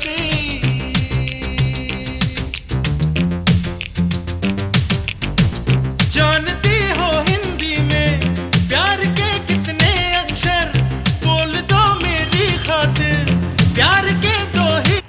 सी। जानती हो हिंदी में प्यार के कितने अक्षर, बोल दो मेरी खातिर प्यार के दो ही।